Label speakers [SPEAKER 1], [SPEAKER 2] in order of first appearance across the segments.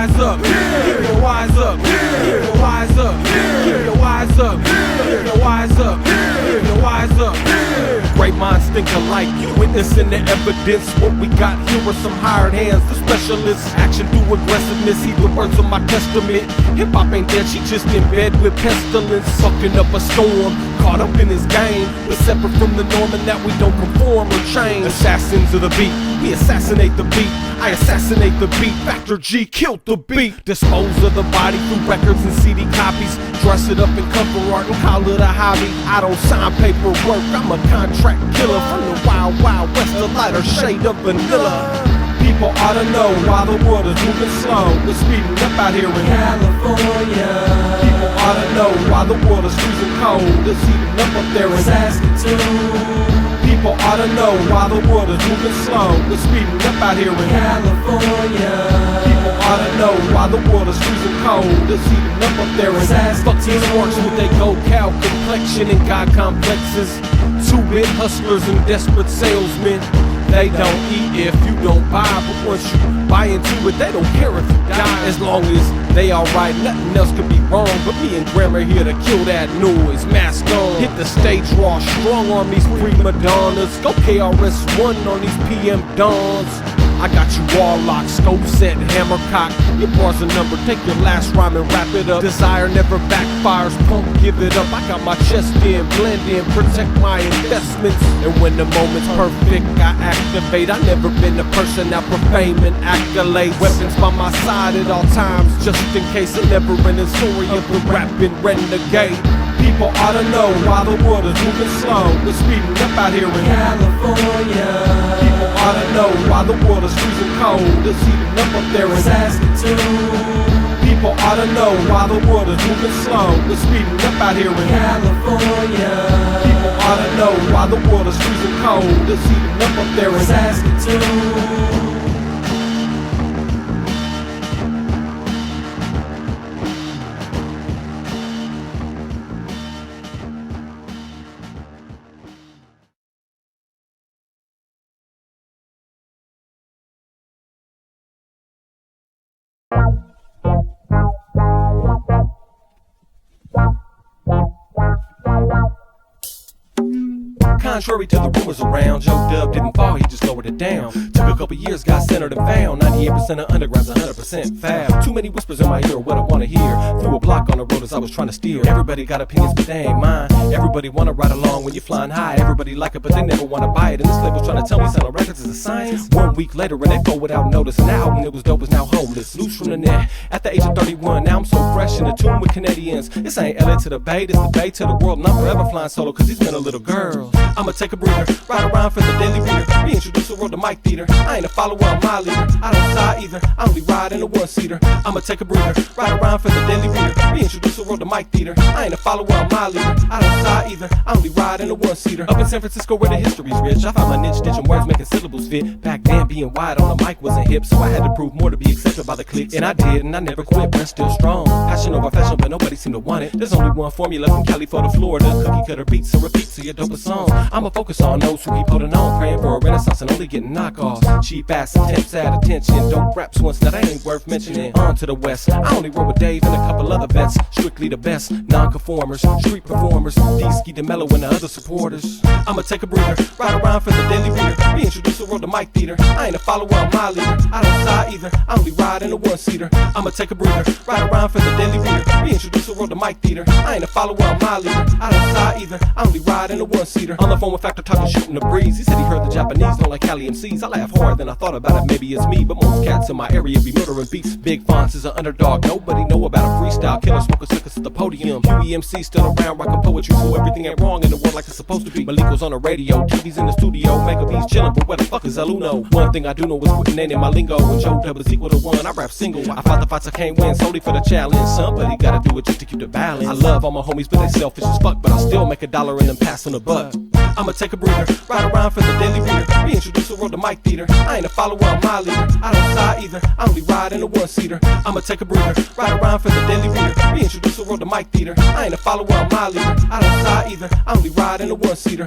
[SPEAKER 1] wise up, keep your wise up, keep your wise up, keep your wise up, keep your wise up, keep your wise up. Great minds think alike, witnessing the evidence. What we got here are some hired hands, the specialists. Action through aggressiveness, heed the words of my testament. Hip-hop ain't dead, she just in bed with pestilence. Sucking up a storm, caught up in his game. We're separate from the norm and that we don't conform or change. Assassins of the beat, we assassinate the beat. I assassinate the beat, Factor G killed the beat. Dispose of the body through records and CD copies. Dress it up in cover art and call it a hobby. I don't sign paperwork, I'm a contract killer. From the wild, wild west, the lighter shade of vanilla. People ought to know why the world is moving slow. We're speeding up out here in California. People ought to know why the world is freezing cold. It's heating up there in Saskatoon. People ought to know why the world is moving slow. We're speeding up out here in California. People ought to know why the world is freezing cold. It's heating up there in Saskatoon. Fuck these marks with their gold cow complexion and god complexes. 2-bit hustlers and desperate salesmen. They don't eat if you don't buy, but once you buy into it, they don't care if you die. As long as they alright, nothing else could be wrong. But me and Grandma here to kill that noise. Mask on, hit the stage raw, strong on these prima donnas. Go KRS-One on these PM dons. I got you all locked, scope set, hammer cock. Your bar's a number, take your last rhyme and wrap it up. Desire never backfires, pump, give it up. I got my chest in, blend in, protect my investments. And when the moment's perfect, I activate. I never been the person out for fame and accolades. Weapons by my side at all times, just in case. A never-ending story of the rapping renegade. People ought to know why the world is moving slow. We're speeding up out here in California. People ought to know why the world is freezing cold. It's heating up there in Saskatoon. People ought to know why the world is moving slow. We're speeding up out here in California. People ought to know why the world is freezing cold. It's heating up there in Saskatoon. Contrary to the rumors around, Joe Dub didn't fall, he just lowered it down. Took a couple years, got centered and found 98% of underground's 100% foul. Too many whispers in my ear, what I wanna hear. Threw a block on the road as I was trying to steer. Everybody got opinions, but they ain't mine. Everybody wanna ride along when you're flying high. Everybody like it, but they never wanna buy it. And this label's trying to tell me selling records is a science. 1 week later, and they go without notice. And the album that was dope is now homeless, loose from the net. At the age of 31, now I'm so fresh in the tune with Canadians. This ain't LA to the Bay, this the Bay to the world. And I'm forever flying solo, cause these men are little girls. I'ma take a breather, ride around for the daily reader. Reintroduce the world to Mike Theater. I ain't a follower, I'm my leader. I don't side either, I only ride in a one-seater. I'ma take a breather, ride around for the daily reader. Reintroduce the world to Mike Theater. I ain't a follower, I'm my leader. I don't side either, I only ride in a one-seater. Up in San Francisco where the history's rich, I found my niche, ditching words, making syllables fit. Back then being wide on the mic wasn't hip, so I had to prove more to be accepted by the cliques. And I did, and I never quit, but still strong. Passion over fashion, but nobody seemed to want it. There's only one formula from Cali for to Florida. Cookie cutter beats, so repeat, so your dopest song. I'ma focus on those who keep holding on, praying for a renaissance and only getting knockoffs. Cheap ass attempts at attention, dope raps once that ain't worth mentioning. On to the west, I only roll with Dave and a couple other vets. Strictly the best, non-conformers, street performers, D-Ski, DeMello and the other supporters. I'ma take a breather, ride around for the daily reader. Reintroduce the world to Mike Theater. I ain't a follower, I'm my leader. I don't side either, I only ride in a one-seater. I'ma take a breather, ride around for the daily reader. Reintroduce the world to Mike Theater. I ain't a follower, I'm my leader. I don't side either, I only ride in a one-seater. On the phone with Factor talking shooting the breeze. He said he heard the Japanese don't like Cali MCs. I laugh hard, then I thought about it, maybe it's me. But most cats in my area be murdering beats. Big Fonts is an underdog, nobody know about a freestyle. Killer smoker suckers at the podium. QEMC still around, rockin' poetry, so everything ain't wrong in the world like it's supposed to be. Maliko's on the radio, TV's in the studio, Mega B's chillin', but where the fuck is Aluno? One thing I do know is quitting ain't in my lingo. When Joe Dub is equal to one, I rap single. I fought the fights I can't win solely for the challenge. Somebody gotta do it just to keep the balance. I love all my homies, but they selfish as fuck. But I still make $1 and then pass on the buck. I'ma take a breather, ride around for the daily reader. Reintroduce the world to Mike Theater. I ain't a follower, I'm my leader. I don't side either, I only ride in a one-seater. I'ma take a breather, ride around for the daily reader. Reintroduce the world to Mike Theater. I ain't a follower, I'm my leader. I don't side either, I only ride in a one-seater.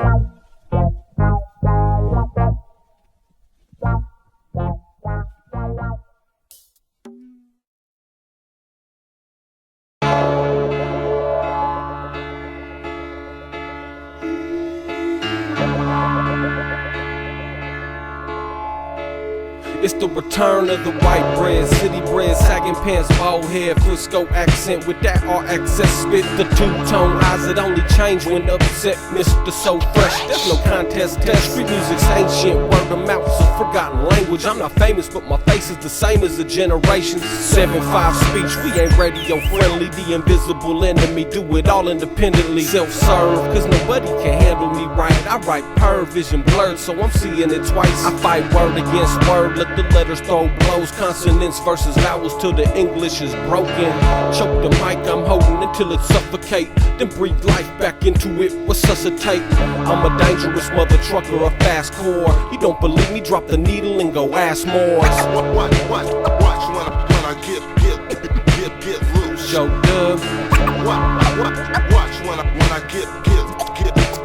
[SPEAKER 1] It's the return of the white bread, city bread, sagging pants, bald head, Frisco accent with that RXS spit. The two-tone eyes that only change when upset. Mr. So fresh, there's no contest test. Street music's ancient, word of mouth's a forgotten language. I'm not famous, but my face is the same as the generation. 7-5 speech, we ain't radio friendly. The invisible enemy, do it all independently. Self-serve, cause nobody can handle me right. I write vision blurred, so I'm seeing it twice. I fight word against word, let the letters throw blows. Consonants versus vowels till the English is broken. Choke the mic I'm holding until it suffocate. Then breathe life back into it, resuscitate. I'm a dangerous mother trucker, a fast core. You don't believe me? Drop the needle and go ask more.
[SPEAKER 2] Watch when I get loose.
[SPEAKER 1] Joe Dub.
[SPEAKER 2] Watch when I get loose. Watch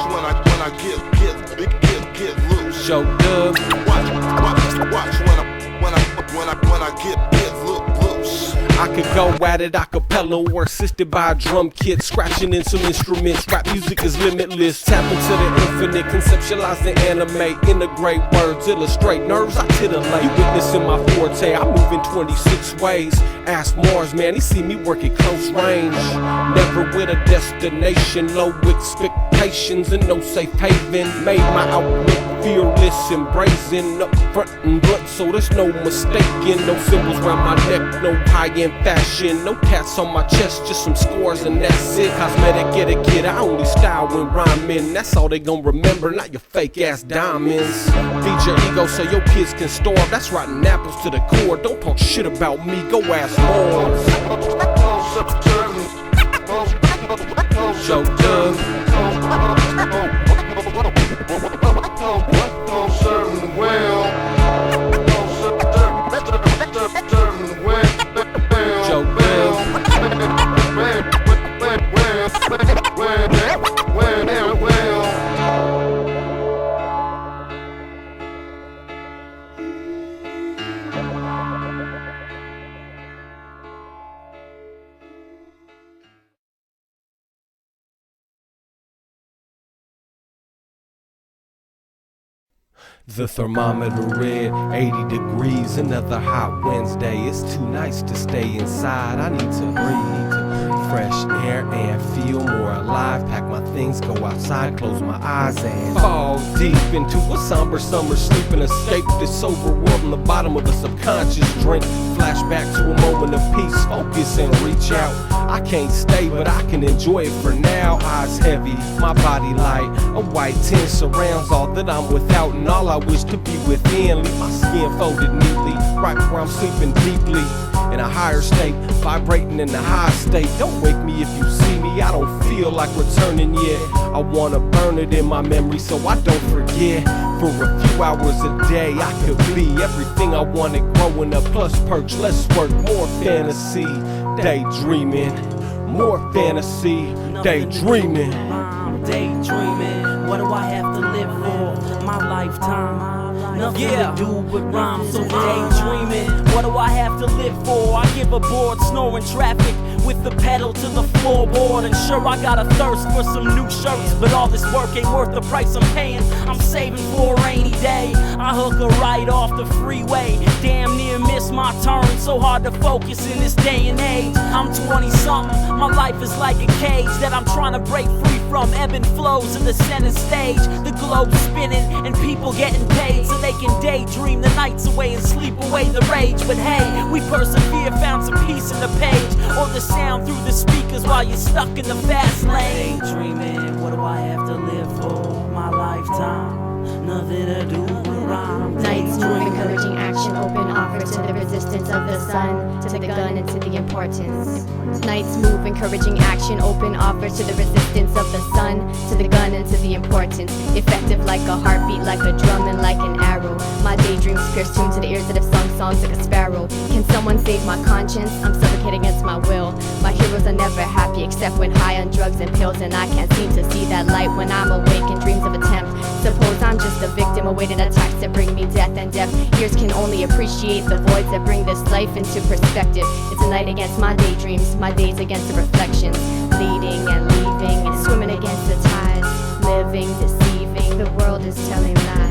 [SPEAKER 2] when I get loose.
[SPEAKER 1] Joe Dub.
[SPEAKER 2] Watch when I get loose.
[SPEAKER 1] I could go at it a cappella or assisted by a drum kit, scratching in some instruments. Rap music is limitless. Tap into the infinite, conceptualize and animate, integrate words, illustrate nerves. I titillate. You witnessing my forte. I move in 26 ways. Ask Mars, man, he see me work at close range. Never with a destination, low expectations and no safe haven. Made my outlook fearless and brazen, up front and blunt, so there's no mistaking. No symbols round my neck, no high-end fashion, no tats on my chest, just some scores and that's it. Cosmetic etiquette, I only style when rhyming. That's all they gon' remember, not your fake-ass diamonds. Feed your ego so your kids can starve. That's rotten apples to the core. Don't talk shit about me, go ask more. Joe Dub.
[SPEAKER 2] Serving well.
[SPEAKER 1] Joe The thermometer read 80 degrees, another hot Wednesday. It's too nice to stay inside. I need to breathe fresh air and feel more alive. Pack my things, go outside, close my eyes and fall deep into a somber summer sleep and escape this sober world in the bottom of the subconscious. Drink, flashback to a moment of peace, focus and reach out. I can't stay, but I can enjoy it for now. Eyes heavy, my body light. A white tint surrounds all that I'm without, and all I wish to be within. Leave my skin folded neatly, right where I'm sleeping deeply. In a higher state, vibrating in the high state. Don't wake me if you see me, I don't feel like returning yet. I wanna burn it in my memory so I don't forget. For a few hours a day, I could be everything I wanted growing up. Plus perks, less work, more fantasy. Daydreaming, more fantasy. Daydreaming.
[SPEAKER 3] Daydreaming, what do I have to live for? My lifetime. Nothing to do but rhyme, so daydreaming. What do I have to live for? I give a board, snoring traffic with the pedal to the floorboard. And sure, I got a thirst for some new shirts, but all this work ain't worth the price I'm paying. I'm saving for a rainy day. I hook a right off the freeway. Damn near miss my turn, so hard to focus in this day and age. I'm 20-something, my life is like a cage that I'm trying to break free from. Ebb and flows in the center stage. The globe's spinning and people getting paid so they can daydream the nights away and sleep away the rage. But hey, we persevere, found some peace in the page, or the sound through the speakers while you're stuck in the fast lane. Daydreaming, what do I have to live for? My lifetime, nothing to do but rhyme.
[SPEAKER 4] Nights move, encouraging action, open offer to the resistance of the sun, to the gun and to the importance. Nights move, encouraging action, open offer to the resistance of the sun, to the gun and to the importance. Effective like a heartbeat, like a drum and like an arrow. My daydreams pierce tuned to the ears that have sung songs like a sparrow. Can someone save my conscience? I'm suffocating against my will. My heroes are never happy except when high on drugs and pills, and I can't seem to see that light when I'm awake in dreams of attempt. Suppose I'm just a victim awaited attacks that bring me death, and deaf ears can only appreciate the voids that bring this life into perspective. It's a night against my daydreams, my days against the reflections, leading and leaving and swimming against the tides, living, deceiving, The world is telling lies.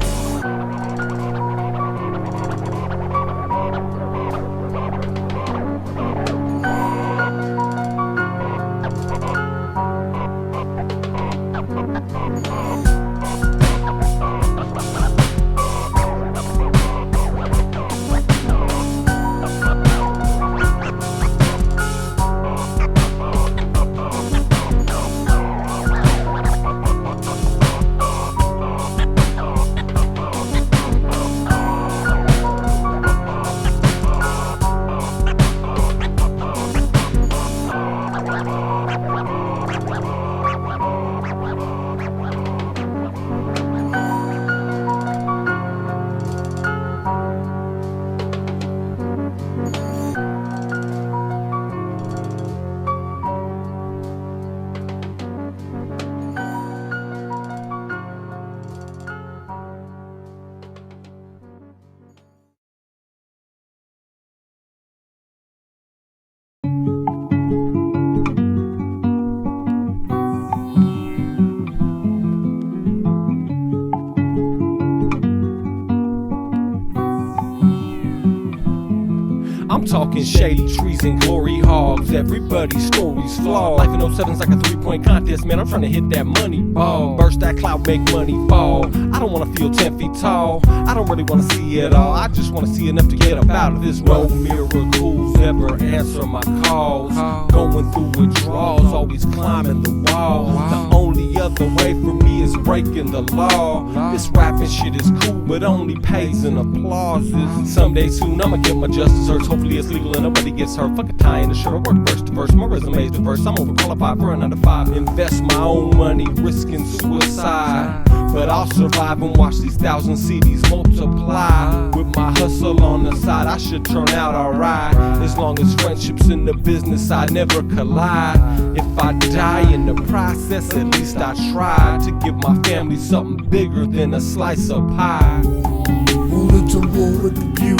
[SPEAKER 1] I'm talking shady trees and glory hogs. Everybody's story's flawed. Life in 07's like a 3-point contest, man. I'm trying to hit that money ball. Burst that cloud, make money fall. I don't wanna feel 10 feet tall. I don't really wanna see it all. I just wanna see enough to get up out of this. No miracles ever answer my calls. Going through withdrawals, always climbing the wall. The only other way for me is breaking the law. This rapping shit is cool, but only pays in applauses. Someday soon I'ma get my justice search. Hopefully it's legal and nobody gets hurt. Fuck a tie in the shirt, I work verse to verse. My resume's diverse, I'm overqualified for a 9 to 5. Invest my own money, risking suicide. But I'll survive and watch these 1,000 CDs multiply. With my hustle on the side, I should turn out alright. As long as friendships in the business, I never collide. If I die in the process, at least I tried to give my family something bigger than a slice of pie.
[SPEAKER 5] Well, it's a war with the view.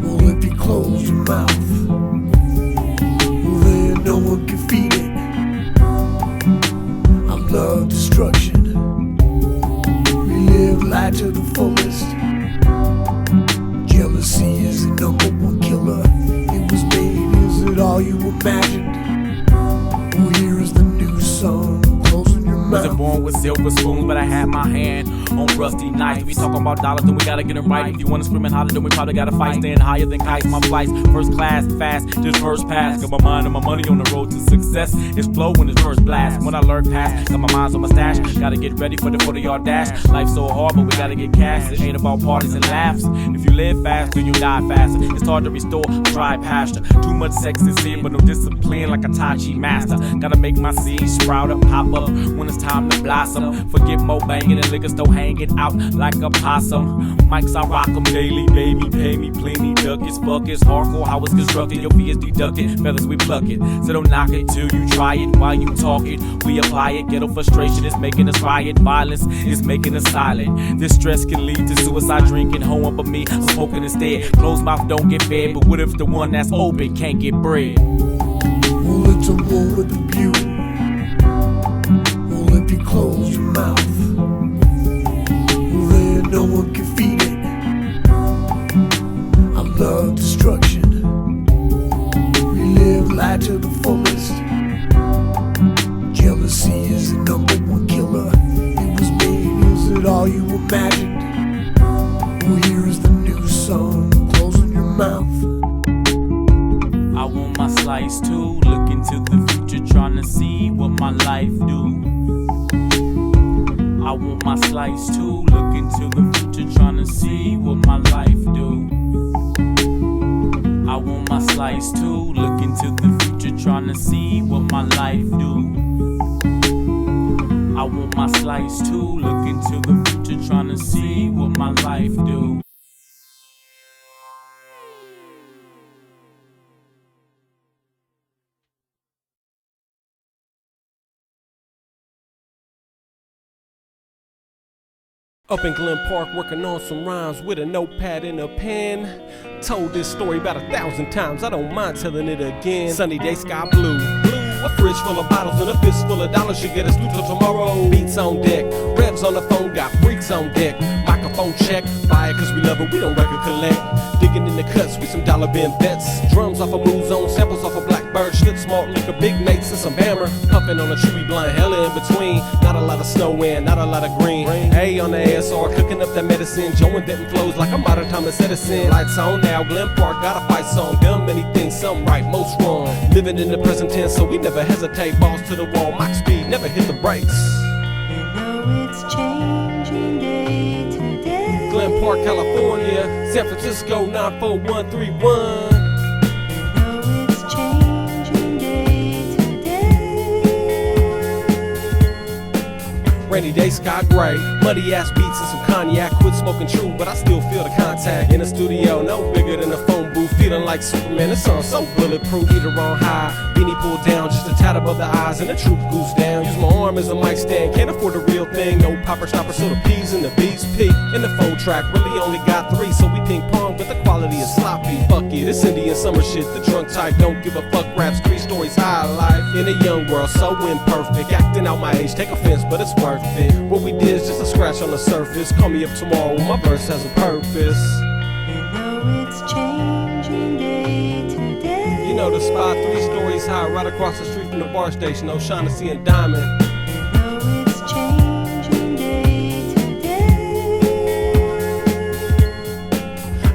[SPEAKER 5] Well, if you close your mouth, well, then no one can feed it. I'm love destruction. We live life to the fullest. Jealousy is the #1 killer. It was made, is it all you imagined? Well, here is the new song. Closing your mouth.
[SPEAKER 6] Wasn't born with silver spoons, but I had my hand on rusty knives. We talking about dollars, then we gotta get it right. If you wanna scream and holler, then we probably gotta fight. Staying higher than kites, my flights first class, fast, just first pass. Got my mind and my money on the road to success. It's flow when it's first blast. When I lurk past, got my mind's on my stash. Gotta get ready for the 40-yard dash. Life's so hard, but we gotta get cash. It ain't about parties and laughs. If you live fast, then you die faster. It's hard to restore a dry pasture. Too much sex is sin, but no discipline like a Tai Chi master. Gotta make my seeds sprout up, pop up when it's time to blossom. Forget mo banging and liquor still hanging out like a possum. Mics, I rock 'em daily, baby. Pay me plenty, duck it's fuck it's hardcore how it's constructed. Your fee is deducted, feathers we pluck it. So don't knock it till you try it. While you talk it, we apply it. Ghetto frustration is making us riot. Violence is making us silent. This stress can lead to suicide, drinking home, but me, I'm smoking instead. Closed mouth don't get fed, but what if the one that's open can't get bread?
[SPEAKER 5] Well, it's a war with the view. Well, if you close your mouth, well, then no one can feed it. I'm love destruction. We live life to the fullest. Jealousy is the #1 killer. It was made, is it all you imagined? Well, here is the new song. Closing your mouth.
[SPEAKER 6] I want my slice too. Look into the future, trying to see what my life do. I want my slice too. Look into the future, trying to see what my life do. I want my slice too. Look into the future, trying to see what my life do. I want my slice too. Look into the future, trying to see what my life do.
[SPEAKER 1] Up in Glen Park, working on some rhymes with a notepad and a pen. Told this story about 1,000 times, I don't mind telling it again. Sunny day, sky blue. A fridge full of bottles and a fist full of dollars should get us through till tomorrow. Beats on deck, Rebs on the phone, got freaks on deck. Microphone check, buy it cause we love it, we don't record collect. Digging in the cuts with some dollar bin bets. Drums off of Move Zone, samples off of Blackbird, Schlitz, Malt Liquor, Big Mates, and some Hammer. Puffin' on a chewy blunt, hella in between. Not a lot of snow in, not a lot of green. A on the ASR, cooking up that medicine. Joe and Benton flows like a modern Thomas Edison. Lights on now, Glen Park, got a fight song. Done many things, some right, most wrong. Living in the present tense, so we never hesitate. Balls to the wall, Mach speed, never hit the brakes.
[SPEAKER 7] You know it's changing day to day.
[SPEAKER 1] Glen Park, California, San Francisco 94131.
[SPEAKER 7] You know it's changing day to day.
[SPEAKER 1] Rainy day, sky gray, muddy ass beats and some cognac. Quit smoking true, but I still feel the contact. In the studio, no bigger than a phone booth. Feeling like Superman, this song so bulletproof. Heater on high, beanie pulled down, just a tad above the eyes, and the troop goose down. Use my arm as a mic stand, can't afford the real thing. No popper stopper, so the P's and the B's peak. In the 4-track, really only got 3, so we ping pong, but the quality is sloppy. Fuck it, it's Indian summer shit. The drunk type don't give a fuck. Raps 3 stories high life. In a young world, so imperfect. Acting out my age, take offense, but it's worth it. What we did is just a scratch on the surface. Call me up tomorrow when my verse has a purpose.
[SPEAKER 7] You know it's changing day to day.
[SPEAKER 1] You know the spot, 3 stories high, right across the street from the bar station, O'Shaughnessy and Diamond.
[SPEAKER 7] You know it's changing day to day.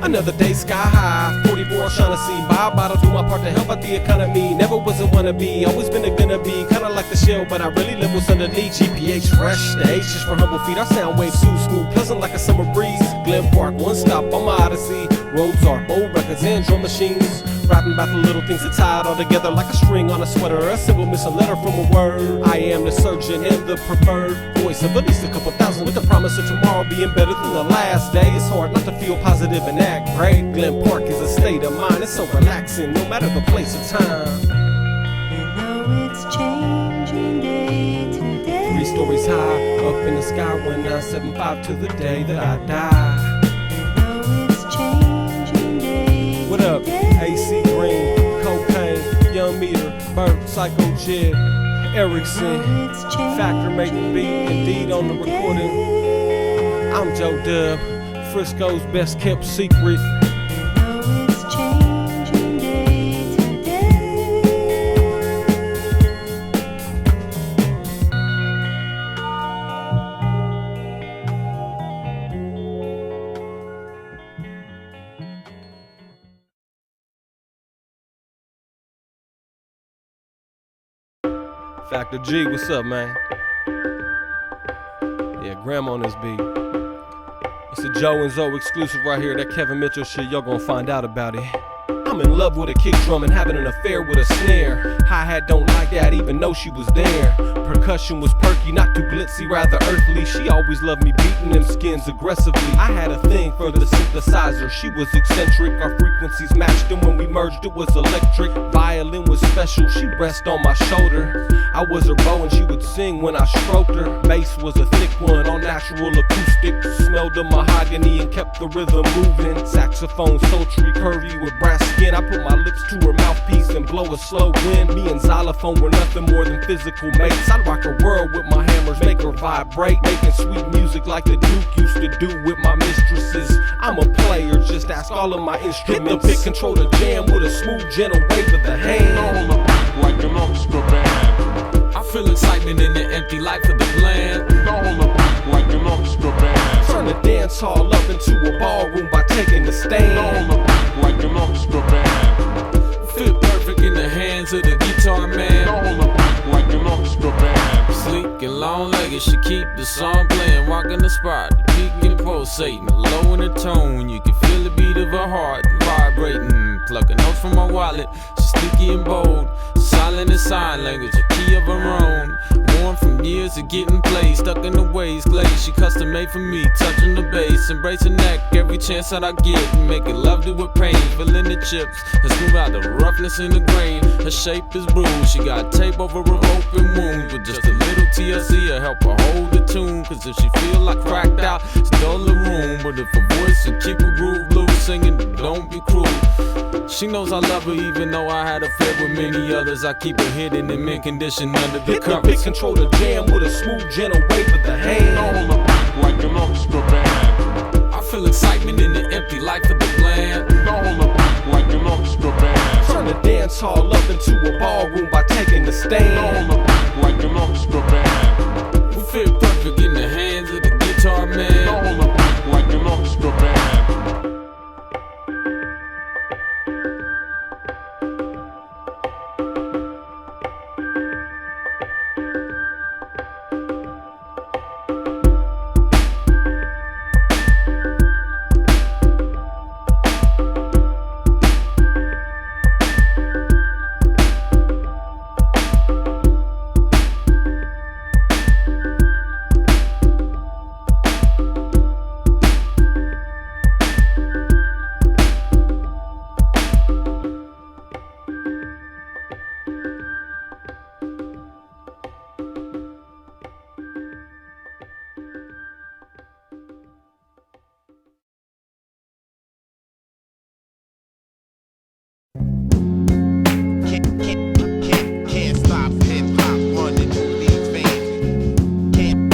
[SPEAKER 1] Another day sky high, 44 O'Shaughnessy. Buy a bottle, do my part to help out the economy. Never was a wannabe, always been a gonna be. Kinda like the shell, but I really live what's underneath. GPH fresh, the H is for humble feet. Our sound waves too smooth, pleasant like a summer breeze. Glen Park, one stop on my odyssey. Roads are old records and drum machines. Rapping about the little things that tie it all together like a string on a sweater. A symbol miss a letter from a word. I am the surgeon and the preferred voice of at least a couple thousand, with the promise of tomorrow being better than the last day. It's hard not to feel positive and act great. Glen Park is a state of mind, it's so relaxing no matter the place or time.
[SPEAKER 7] You know it's changing day to day.
[SPEAKER 1] 3 stories high, up in the sky, 1975 to the day that I die.
[SPEAKER 7] You know it's changing day
[SPEAKER 1] What up?
[SPEAKER 7] to day.
[SPEAKER 1] AC Green, Cocaine, Young Meter, Burt, Psycho Jid, Erickson,
[SPEAKER 7] It's changing
[SPEAKER 1] Factor making beat, Indeed on the recording. I'm Joe Dub, Frisco's best kept secret.
[SPEAKER 7] You know it's changing day to day.
[SPEAKER 1] Factor G, what's up, man? Yeah, Graham on this beat. It's a Joe and Zoe exclusive right here. That Kevin Mitchell shit, y'all gonna find out about it. I'm in love with a kick drum and having an affair with a snare. Hi-hat don't like that even though she was there. Percussion was perky, not too glitzy, rather earthly. She always loved me beating them skins aggressively. I had a thing for the synthesizer, she was eccentric. Our frequencies matched and when we merged it was electric. Violin was special, she'd rest on my shoulder. I was her bow and she would sing when I stroked her. Bass was a thick one, all natural acoustic. Smelled of mahogany and kept the rhythm moving. Saxophone sultry, curvy with brass skin. I put my lips to her mouthpiece and blow a slow wind. Me and xylophone were nothing more than physical mates. I'd rock her world with my hammers, make her vibrate. Making sweet music like the Duke used to do with my mistresses. I'm a player, just ask all of my instruments. Hit the pick, control the jam with a smooth, gentle wave of the hand.
[SPEAKER 2] All the beat like an orchestra band.
[SPEAKER 6] I feel excitement in the empty life of the bland.
[SPEAKER 2] All the beat like an orchestra band.
[SPEAKER 1] Turn the dance hall up into a ballroom by taking the
[SPEAKER 2] All
[SPEAKER 1] stand.
[SPEAKER 2] the beat like an orchestra band.
[SPEAKER 6] Fit perfect in the hands of the guitar man.
[SPEAKER 2] All the beat like an orchestra band.
[SPEAKER 6] Sleek and long-legged, she keep the song playing. Rocking the spot, the peak and pulsating. Low in the tone, you can feel the beat of her heart vibrating. Plucking notes from my wallet, she's sticky and bold. Silent and sign language, a key of her own. Worn from years of getting played, stuck in the ways glazed. She custom made for me, touching the bass, embrace her neck every chance that I get. Making love to with pain, feeling the chips and smooth out the roughness in the grain. Her shape is bruised, she got tape over her open wound. With just a little TLC to help her hold the tune. Cause if she feel like cracked out, it's dull the room. But if her voice will keep her groove loose, singing, don't be cruel. She knows I love her even though I had a affair with many others. I keep her hidden in mint condition under the
[SPEAKER 1] Hit the
[SPEAKER 6] covers.
[SPEAKER 1] big control the jam with a smooth, gentle wave of the hand.
[SPEAKER 2] All the beat like an orchestra band.
[SPEAKER 6] I feel excitement in the empty life of the bland.
[SPEAKER 2] All the beat like an orchestra band.
[SPEAKER 1] Turn the dance hall up into a ballroom by taking the
[SPEAKER 2] All
[SPEAKER 1] stand.
[SPEAKER 2] the beat like an orchestra band.
[SPEAKER 6] We fit perfect in the hands of the guitar man.
[SPEAKER 2] All the beat like an orchestra band.
[SPEAKER 8] Can't stop hip hop running through these veins. Can't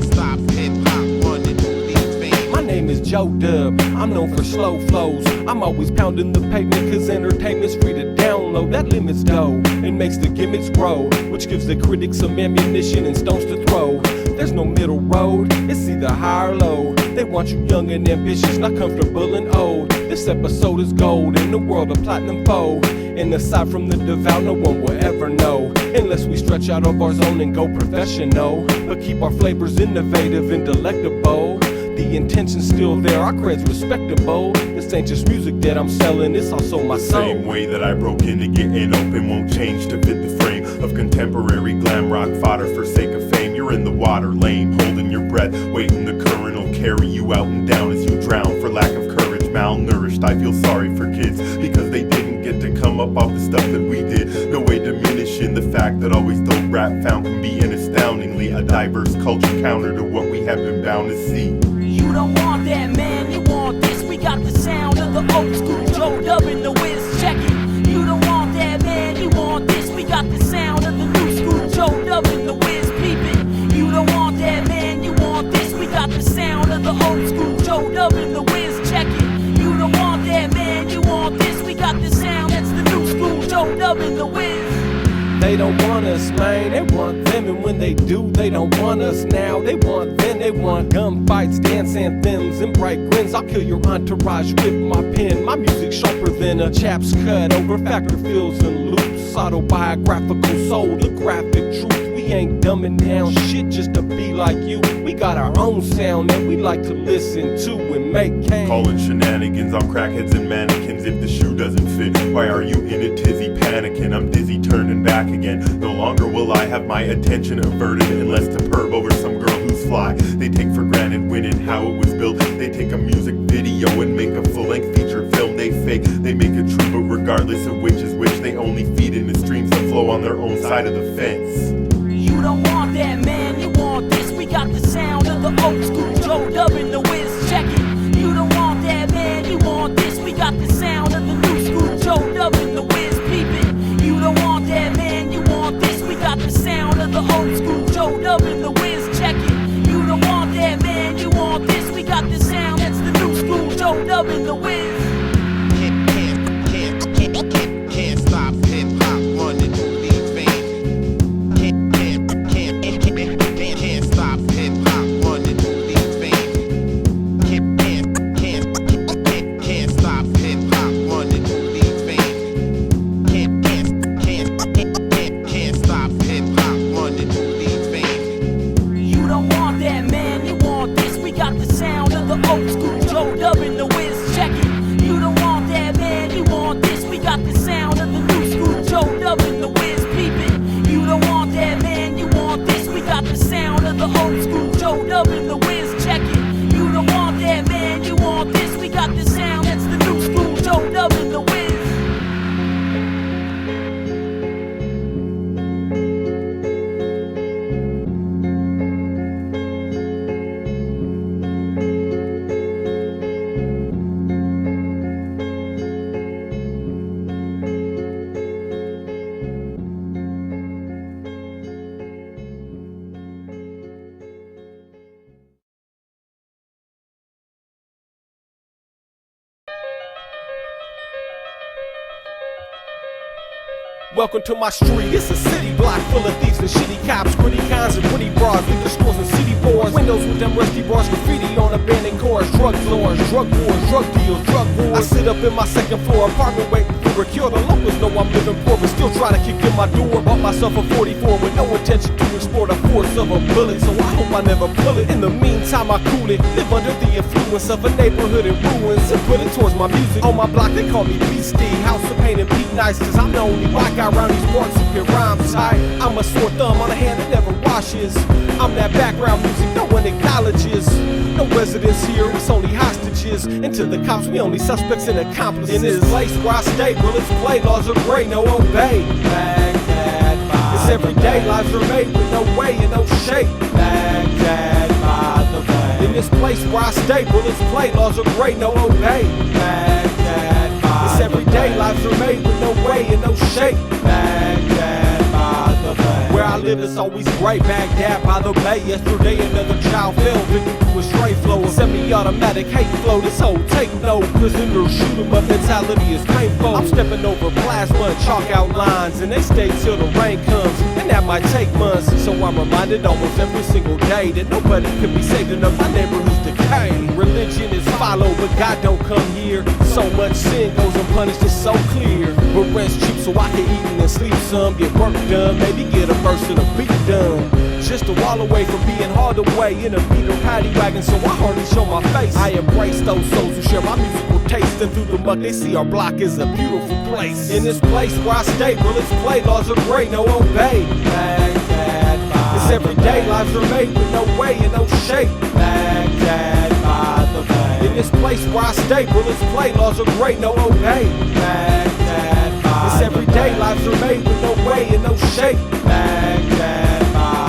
[SPEAKER 8] stop hip hop running through these veins.
[SPEAKER 1] My name is Joe Dub, I'm known for slow flows. I'm always pounding the pavement cause entertainment's free to download. That limit's dough, it makes the gimmicks grow, which gives the critics some ammunition and stones to throw. There's no middle road, it's either high or low. They want you young and ambitious, not comfortable and old. This episode is gold in the world of platinum foe. And aside from the devout, no one will ever know, unless we stretch out of our zone and go professional. But keep our flavors innovative and delectable. The intention's still there, our cred's respectable. This ain't just music that I'm selling, it's also my soul.
[SPEAKER 9] Same way that I broke into getting open won't change to fit the frame of contemporary glam rock fodder for sake of fame. You're in the water, lame, holding your breath, waiting the current will carry you out and down as you drown for lack of courage. Malnourished, I feel sorry for kids because they didn't get to come up off the stuff that we did. No way diminishing the fact that always dope rap found can be an astoundingly a diverse culture counter to what we have been bound to see.
[SPEAKER 3] You don't want that, man, you want this. We got the sound of the old school Joe Dub and the Wiz. Check it. You don't want that, man, you want this. We got the sound of the new school Joe Dub and the Wiz. Peep it. You don't want that, man, you want this. We got the sound of the old school Joe Dub and the Wiz. Check it. You don't want that, man, you want this. We got the sound, that's the new school Joe Dub and the Wiz.
[SPEAKER 1] They don't want us, man, they want them. And when they do, they don't want us now. They want them, they want gunfights, dance anthems, and bright grins. I'll kill your entourage with my pen. My music's sharper than a chap's cut over factor fills and loops. Autobiographical soul, the graphic truth. We ain't dumbing down shit just to be like you. We got our own sound that we like to listen to and make cane.
[SPEAKER 9] Calling shenanigans on crackheads and mannequins if the shoe doesn't fit. Why are you in a tizzy panicking? I'm dizzy turning back again. No longer will I have my attention averted unless to perv over some girl who's fly. They take for granted when and how it was built. They take a music video and make a full-length feature film. They fake, they make it true, but regardless of which is which, they only feed into streams that flow on their own side of the fence.
[SPEAKER 3] You don't want that, man, you want this. We got the sound of the old school Joe Dub and the Wiz. Check it. You don't want that, man, you want this. We got the sound of the new school Joe Dub and the Wiz. Peep it. You don't want that, man, you want this. We got the sound of the old school Joe Dub and the Wiz. Check it. You don't want that, man, you want this. We got the sound, that's the new school Joe Dub and the Wiz.
[SPEAKER 8] Can't stop hip hop running through these veins. Can't stop hip hop running through these veins. Can't stop hip hop running through these veins. Can't stop hip hop running through these veins.
[SPEAKER 3] You don't want that, man, you want this. We got the sound of the old school Joe Dub and the Wiz. Check it.
[SPEAKER 1] Welcome to my street, it's a city block full of thieves and shitty cops, gritty cons and pretty broads, liquor stores and city boards, windows with them rusty bars, graffiti on abandoned cars, drug lords, drug wars, drug deals, drug wars. I sit up in my second floor apartment waiting for a cure. The locals know I'm living poor, but still try to kick in my door. Bought myself a 44 with no intention to explore the force of a bullet, so I hope I never pull it. In the meantime, I cool it, live under the influence of a neighborhood in ruins, and put it towards my music. On my block, they call me Beastie, House of Pain and Pete Nice, cause I'm the only white guy around these parts who can rhyme tight. I'm a sore thumb on a hand that never washes. I'm that background music no one acknowledges. No residents here, it's only hostages. And to the cops, we only suspects and accomplices. In this place where I stay, bullets play, laws are great, no obey. Baghdad by it's everyday, lives are made with no way and no shape. Baghdad by the bay. In this place where I stay, bullets play, laws are great, no obey. Baghdad by it's everyday, lives are made with no way and no shape. Baghdad by the bay. Where I live is always great, Baghdad by the bay. Yesterday another child fell victim to a stray flow, a semi-automatic hate flow. This whole take no prisoner shoot 'em up mentality is painful. I'm stepping over plasma and chalk out lines, and they stay till the rain comes, and that might take months. So I'm reminded almost every single day that nobody could be saved enough my neighborhood's decay. Religion is followed, but God don't come here. So much sin goes unpunished, it's so clear. But rent's cheap, so I can eat and sleep some, get work done, maybe get a verse and a beat done. Just a wall away from being hauled away in a beater paddy wagon, so I hardly show my face. I embrace those souls who share my musical taste, and through the muck they see our block is a beautiful place. In this place where I stay, bullets play, laws are great, no obey. Baghdad by it's everyday, lives are made with no way and no shape. Baghdad by the bay. In this place where I stay, bullets play, laws are great, no obey. Baghdad by it's everyday, lives are made with no way and no shape. Baghdad.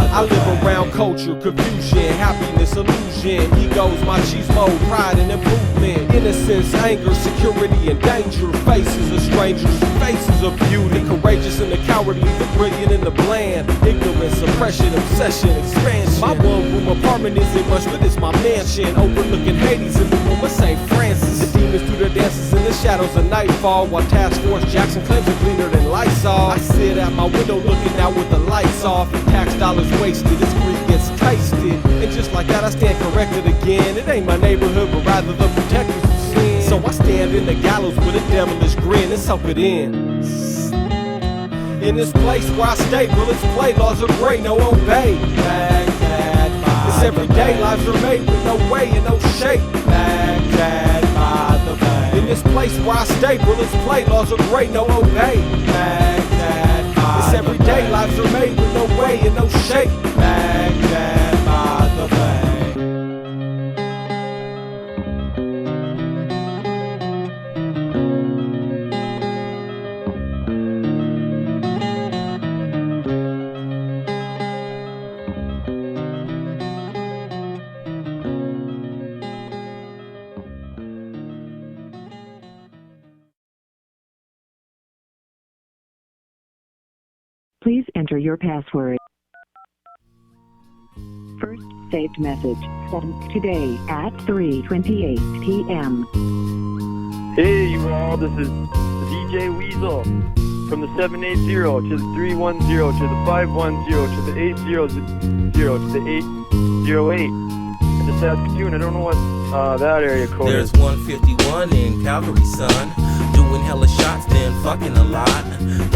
[SPEAKER 1] I live around culture, confusion, happiness, illusion, egos, machismo, pride and improvement, innocence, anger, security and danger, faces of strangers, faces of beauty, courageous and the cowardly, the brilliant and the bland, ignorance, oppression, obsession, expansion. My one-room apartment isn't much, but it's my mansion, overlooking Hades in the room of St. Francis. The demons do their dances in the shadows of nightfall, while Task Force Jackson claims are cleaner than Lysol. I sit at my window looking out with the lights off, and tax dollars wasted, this greed gets tasted. And just like that I stand corrected again. It ain't my neighborhood, but rather the protectors of sin. So I stand in the gallows with a devilish grin, let's hope it ends. In this place where I stay, bullets play, laws are great, no obey. Baghdad by it's everyday, lives are made with no way and no shape. Baghdad by the bay. In this place where I stay, bullets play, laws are great, no obey. Baghdad by it's everyday, lives are made with no way and no shape. Baghdad by the bay.
[SPEAKER 10] Please enter your password. First saved message sent today at 3:28 p.m.
[SPEAKER 11] Hey you all, this is DJ Weasel from the 780 to the 310 to the 510 to the 800 to the 808. And the Saskatoon, I don't know what that area code
[SPEAKER 12] There's
[SPEAKER 11] is.
[SPEAKER 12] 151 in Calgary, son. Doing hella shots, then fucking a lot.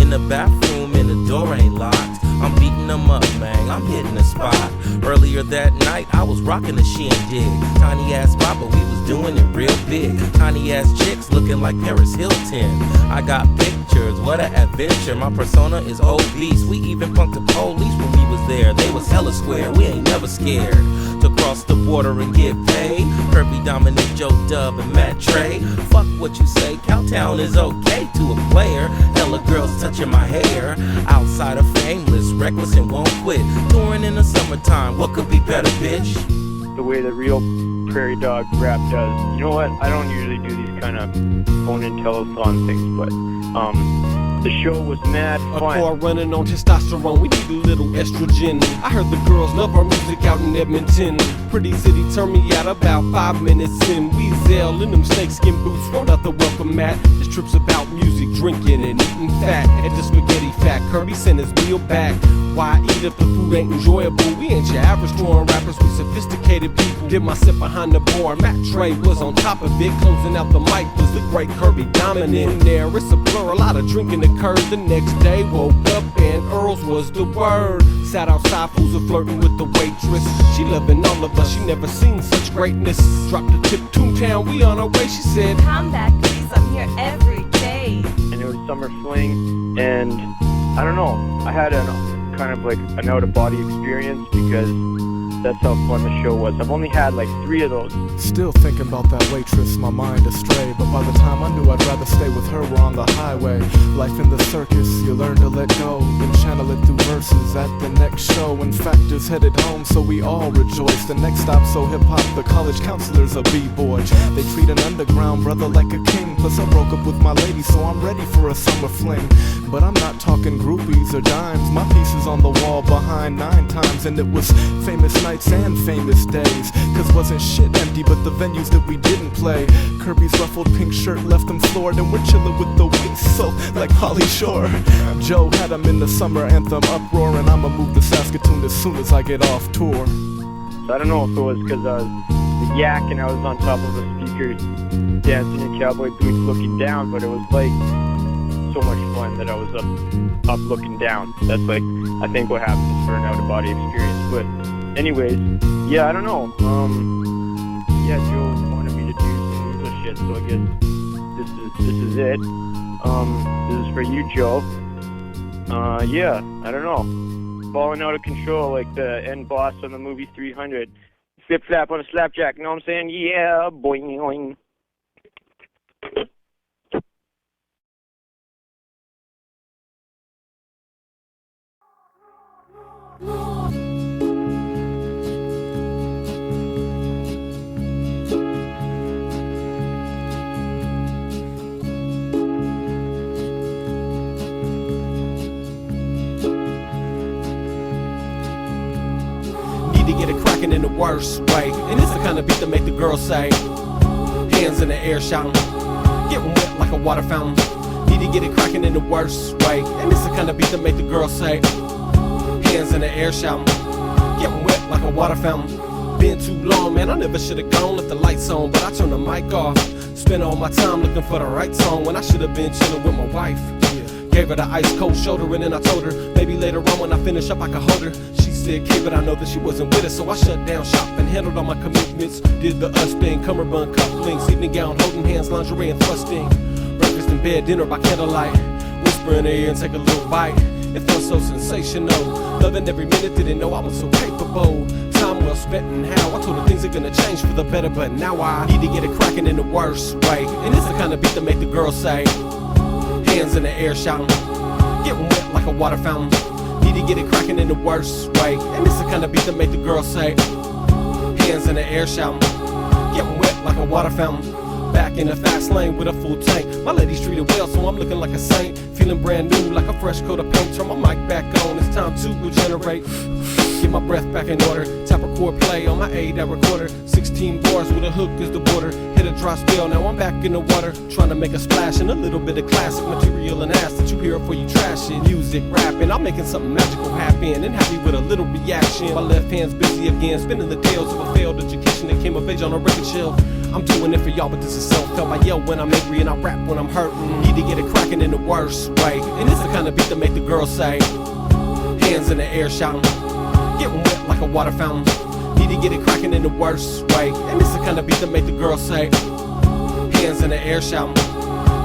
[SPEAKER 12] In the bathroom, and the door ain't locked. I'm beating them up, man, I'm hitting the spot. Earlier that night, I was rocking the shindig. Tiny ass spot, but we was doing it real big. Tiny ass chicks looking like Paris Hilton. I got pictures, what an adventure. My persona is obese. We even punked the police when we was there. They was hella square, we ain't never scared to cross the border and get paid. Kirby, Dominic, Joe Dub, and Matt Trey. Fuck what you say, Cowtown is okay to a player. Hella girls touching my hair. Outside of Fameless, reckless and won't quit. Touring in the summertime, what could be better, bitch?
[SPEAKER 11] The way the real Prairie Dog rap does. You know what? I don't usually do these kind of phone-in telethon things, but the show was mad fun.
[SPEAKER 1] A car running on testosterone, we need a little estrogen. I heard the girls love our music out in Edmonton. Pretty city turned me out about 5 minutes in. Weasel in them snakeskin boots, rolled out the welcome mat. This trip's about music, drinking and eating fat at the spaghetti factory. Kirby sent his meal back. Why eat if the food ain't enjoyable? We ain't your average touring rappers, we sophisticated people. Did my sit behind the bar, Matt Trey was on top of it. Closing out the mic was the great Kirby dominant. From there, it's a blur, a lot of drinking occurred. The next day, woke up and Earls was the word. Sat outside, fools are flirting with the waitress. She loving all of us, she never seen such greatness. Dropped the tip, Toontown, we on our way, she said.
[SPEAKER 13] Come back, please, I'm here every day.
[SPEAKER 11] And it was summer fling, and I don't know, I had a kind of like an out-of-body experience because that's how fun the show was. I've only had like 3 of those.
[SPEAKER 14] Still thinking about that waitress, my mind astray. But by the time I knew I'd rather stay with her, we're on the highway. Life in the circus, you learn to let go, then channel it through verses at the next show. When Factors headed home, so we all rejoiced. The next stop, so hip-hop, the college counselors a b-boy. They treat an underground brother like a king. Plus I broke up with my lady, so I'm ready for a summer fling. But I'm not talking groupies or dimes. My piece is on the wall behind 9 times. And it was famous nights and famous days. Cause wasn't shit empty but the venues that we didn't play. Kirby's ruffled pink shirt left them floored. And we're chilling with the wind so like Pauly Shore. Joe had him in the summer anthem uproar. And I'ma move to Saskatoon as soon as I get off tour.
[SPEAKER 11] So I don't know if it was because I was the yak and I was on top of a speaker dancing in cowboy boots looking down. But it was like so much fun that I was up looking down. That's like I think what happens for an out-of-body experience. But anyways, yeah, I don't know. Yeah, Joe wanted me to do some Weasel shit, so I guess this is it. This is for you, Joe. Yeah, I don't know. Falling out of control like the end boss on the movie 300. Flip flap on a slapjack, you know what I'm saying? Yeah, boing.
[SPEAKER 1] To get it cracking in the worst way. And it's the kind of beat that make the girls say, hands in the air shouting, getting wet like a water fountain. Need to get it cracking in the worst way. And it's the kind of beat that make the girls say, hands in the air shouting, getting wet like a water fountain. Been too long, man, I never should've gone, left the lights on, but I turned the mic off. Spent all my time looking for the right song when I should've been chilling with my wife. Gave her the ice cold shoulder and then I told her maybe later on when I finish up I could hold her. She said, "Okay, but I know that she wasn't with us," so I shut down shop and handled all my commitments. Did the us thing, cummerbund cufflinks, evening gown, holding hands, lingerie and thrusting. Breakfast in bed, dinner by candlelight. Whisper in her ear and take a little bite. It felt so sensational. Loving every minute, didn't know I was so capable. Time well spent and how I told her things are gonna change for the better, but now I need to get it cracking in the worst way. And it's the kind of beat that make the girls say, hands in the air shouting, getting wet like a water fountain. Need to get it cracking in the worst way. And it's the kind of beat that make the girls say, hands in the air shouting, getting wet like a water fountain. Back in the fast lane with a full tank. My lady's treated well, so I'm looking like a saint. Feeling brand new like a fresh coat of paint. Turn my mic back on, it's time to regenerate. Get my breath back in order. Tap record play on my 8-hour recorder. 16 bars with a hook is the border. Hit a dry spell, now I'm back in the water. Trying to make a splash and a little bit of classic material and ask that you hear before you trash it. Music, rapping, I'm making something magical happen. And happy with a little reaction. My left hand's busy again, spinning the tales of a failed education that came of age on a record shelf. I'm doing it for y'all, but this is self-help. I yell when I'm angry and I rap when I'm hurting. Need to get it cracking in the worst way. And it's the kind of beat that make the girls say, hands in the air shouting, getting wet like a water fountain. Need to get it cracking in the worst way. And it's the kind of beat that make the girls say, hands in the air shouting,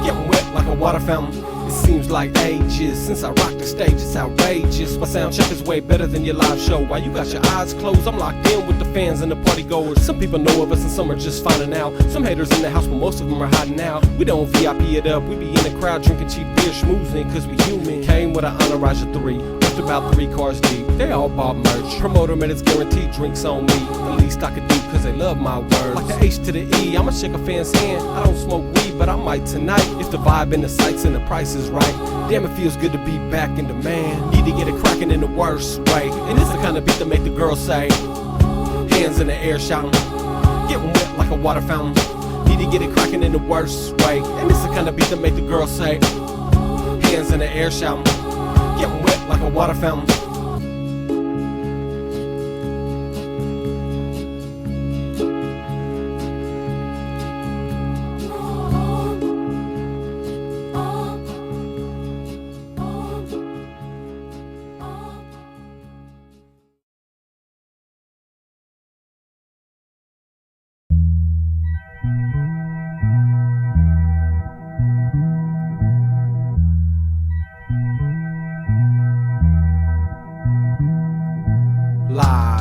[SPEAKER 1] getting wet like a water fountain. It seems like ages since I rocked the stage, it's outrageous. My sound check is way better than your live show. While you got your eyes closed, I'm locked in with the fans and the party goers. Some people know of us and some are just finding out. Some haters in the house, but most of them are hiding out. We don't VIP it up, we be in the crowd drinking cheap beer, schmoozing, cause we human. Came with an Entourage of 3, left about 3 cars deep. They all bought merch, promoter made his guaranteed drinks on me. The least I could do cause they love my words. Like the H to the E, I'ma shake a fan's hand. I don't smoke weed, but I might tonight. If the vibe and the sights and the price is right. Damn, it feels good to be back in demand. Need to get it cracking in the worst way. And it's the kind of beat that make the girls say, hands in the air shouting, getting wet like a water fountain. Need to get it cracking in the worst way. And it's the kind of beat that make the girls say, hands in the air shouting, getting wet like a water fountain.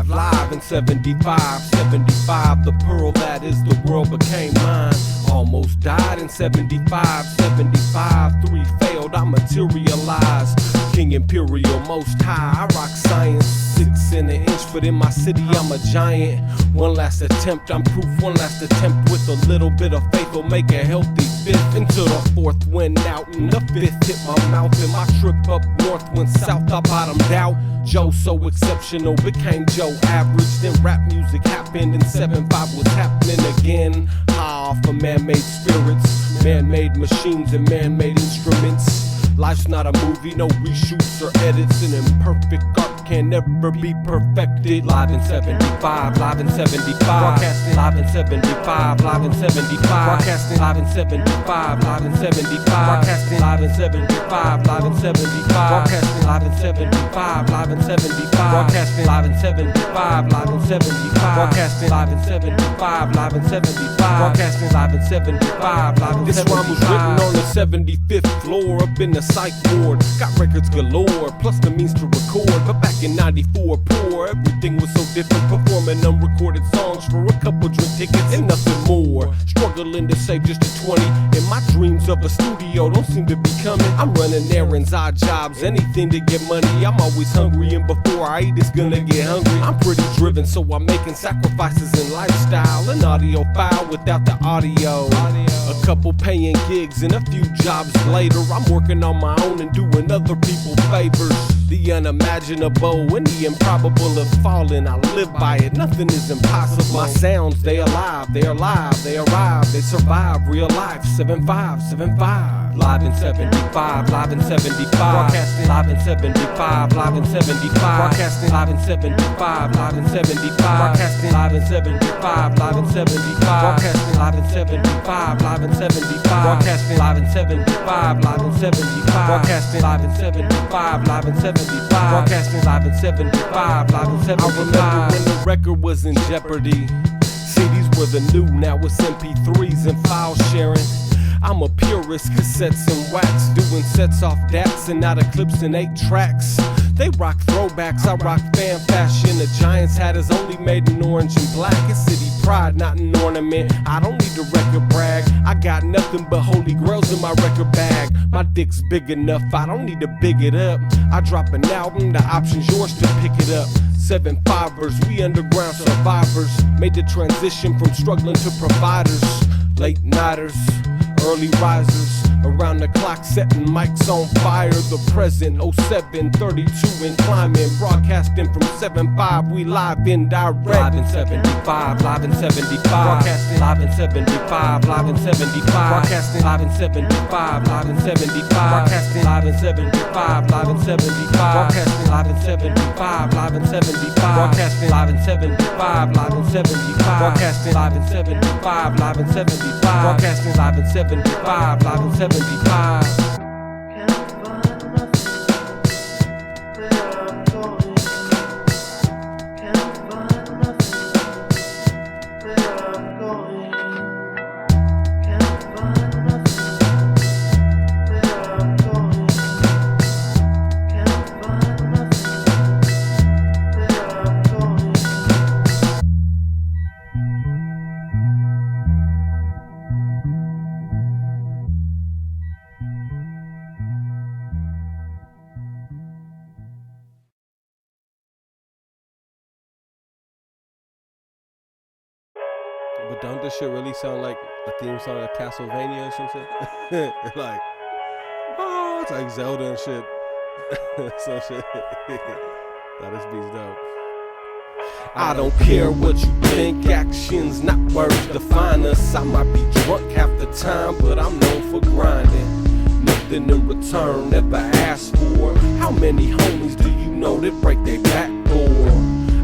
[SPEAKER 1] Live in 75, the pearl that is the world became mine. Almost died in 75, 3 failed, I materialized. King Imperial, most high, I rock science. 6 in an inch, but in my city I'm a giant. One last attempt, I'm proof, one last attempt. With a little bit of faith will make a healthy 5th. Until the 4th went out and the 5th hit my mouth. And my trip up north went south, I bottomed out. Joe so exceptional, became Joe average. Then rap music happened and 7-5 was happening again. High off of man-made spirits, man-made machines and man-made instruments. Life's not a movie, no reshoots or edits. An imperfect art can never be perfected. Live in 75, live in 75. Broadcasting live in 75, live in 75. Broadcasting live in 75, live in 75. Broadcasting live in 75, live in 75. Broadcasting live in 75, live in 75. Broadcasting live in 75, live in 75. Broadcasting live in 75, live in 75. Broadcasting live in 75, live in 75. This rhyme was written on the 75th floor up in the psych ward. Got records galore, plus the means to record. But back in 94, poor, everything was so different. Performing unrecorded songs for a couple drink tickets and nothing more. Struggling to save just a 20. And my dreams of a studio don't seem to be coming. I'm running errands, odd jobs, anything to get money. I'm always hungry, and before I eat, it's gonna get hungry. I'm pretty driven, so I'm making sacrifices in lifestyle. An audio file without the audio. A couple paying gigs and a few jobs later, I'm working on my own and doing other people favors. The unimaginable and the improbable have fallen. I live by it, nothing is impossible. My sounds, they alive, they are live, they arrive, they survive real life. 75, 75. Live in 75, live in 75. Broadcasting live in 75, live in 75. Broadcasting live in 75, live in 75. Broadcasting live in 75, live in 75. Broadcasting live in 75, live in 75. Broadcasting live in 75, live in 75. Broadcasting live in 75, live in 75. Broadcasting live in 75, live in 75. I remember when the record was in jeopardy. CDs were the new, now it's MP3s and file sharing. I'm a purist, cassettes and wax, doing sets off DATs and out of clips and 8 tracks. They rock throwbacks, I rock fan fashion. The Giants hat is only made in orange and black. It's city pride, not an ornament. I don't need a record brag. I got nothing but holy grails in my record bag. My dick's big enough, I don't need to big it up. I drop an album, the option's yours to pick it up. 7-5ers, we underground survivors. Made the transition from struggling to providers. Late nighters, early risers, around the clock setting mics on fire. The present 07, 32 and climbing, broadcasting from 75. We live in direct. Live in 75, live in 75. Broadcasting live in 75, live in 75. Broadcasting live in 75, live in 75. Broadcasting live in 75, live in 75. Broadcasting live in 75, live in 75. Broadcasting live in 75, live in 75. Broadcasting live in 75, live in 75. Broadcasting live in 75, live in 75. But don't this shit really sound like a theme song of Castlevania or some shit? Like, oh, it's like Zelda and shit. Some shit. That is beats dope. I don't care what you think, actions, not words define us. I might be drunk half the time, but I'm known for grinding. No nothing in return ever asked for. How many homies do you know that break their back door?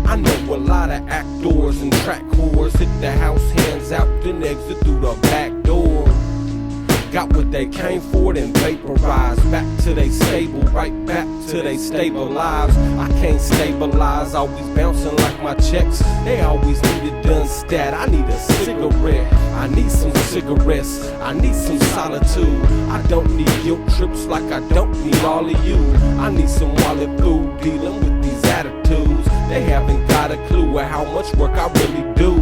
[SPEAKER 1] I know a lot of actors and track whores hit the house, hands out, then exit through the back door. Got what they came for, then vaporized. Back to they stable, right back to they stable lives. I can't stabilize, always bouncing like my checks. They always need it done stat. I need a cigarette, I need some cigarettes, I need some solitude. I don't need guilt trips like I don't need all of you. I need some wallet food dealing with these attitudes. They haven't got a clue of how much work I really do,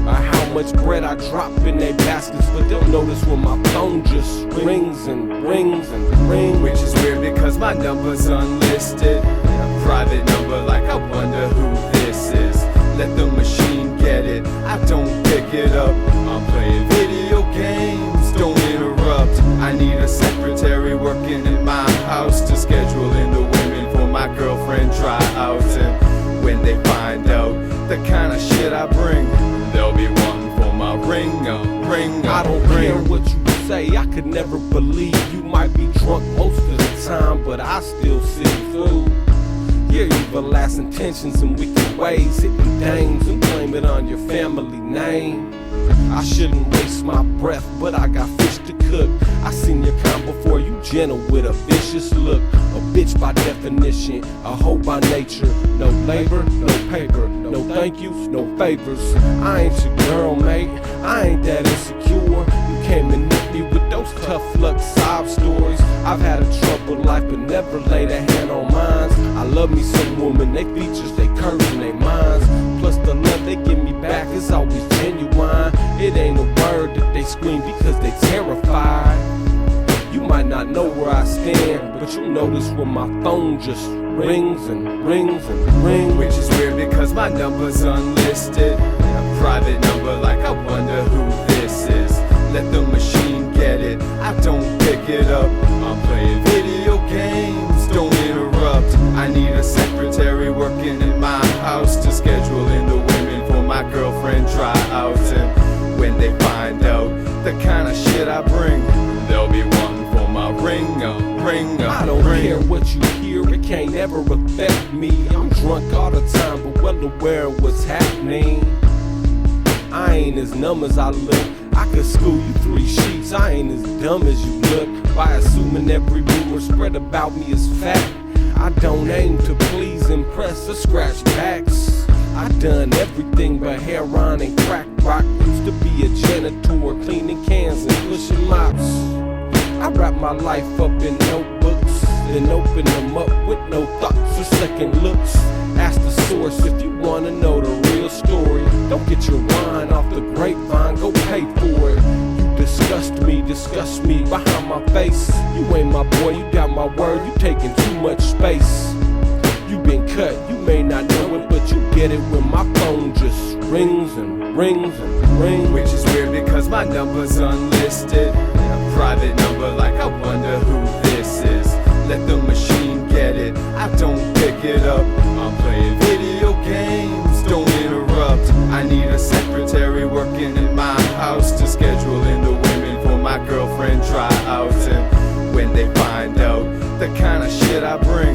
[SPEAKER 1] or how much bread I drop in their baskets, but they'll notice when my phone just rings and rings and rings.
[SPEAKER 15] Which is weird because my number's unlisted, a private number, like I wonder who this is. Let the machine get it, I don't pick it up. I'm playing video games, don't interrupt. I need a secretary working in my house to schedule in the women for my girlfriend tryouts. And when they find out the kind of shit I bring, they'll be wanting for my ring up.
[SPEAKER 1] I don't care what you say, I could never believe you might be drunk most of the time, but I still see through your everlasting tensions and wicked ways, hitting dames and blame it on your family name. I shouldn't waste my breath, but I got fish to cook. I seen your kind before, you gentle with a vicious look. A bitch by definition, a hoe by nature. No labor, no paper, no thank yous, no favors. I ain't your girl, mate, I ain't that insecure. You came and hit me with those tough luck sob stories. I've had a troubled life but never laid a hand on mine. I love me some woman, they features, they curves and they minds. Plus the love they give me back is always genuine. It ain't a word that they scream because they terrified. You might not know where I stand, but you'll notice when my phone just rings and rings and rings.
[SPEAKER 15] Which is weird because my number's unlisted, a private number, like I wonder who this is. Let the machine get it, I don't pick it up. I'm playing video games, don't interrupt. I need a secretary working in my house to schedule in the women for my girlfriend tryouts. And when they find out the kind of shit I bring, they'll be wanting for my ring up.
[SPEAKER 1] I don't care what you hear, it can't ever affect me. I'm drunk all the time, but well aware of what's happening. I ain't as numb as I look, I could school you 3 sheets. I ain't as dumb as you look, by assuming every rumor spread about me is fact. I don't aim to please, impress, or scratch backs. I done everything but heroin and crack rock. Used to be a janitor, cleaning cans and pushing mops. I wrap my life up in notebooks, then open them up with no thoughts or second looks. Ask the source if you wanna know the real story. Don't get your wine off the grapevine, go pay for it. You disgust me behind my face. You ain't my boy, you got my word, you taking too much space. You been cut, you may not know it, but you get it when my phone just rings and rings and rings.
[SPEAKER 15] Which is weird because my number's unlisted, a private number, like I wonder who this is. Let the machine get it, I don't pick it up. I'm playing video games, don't interrupt. I need a secretary working in my house to schedule in the women for my girlfriend tryouts. And when they find out the kind of shit I bring,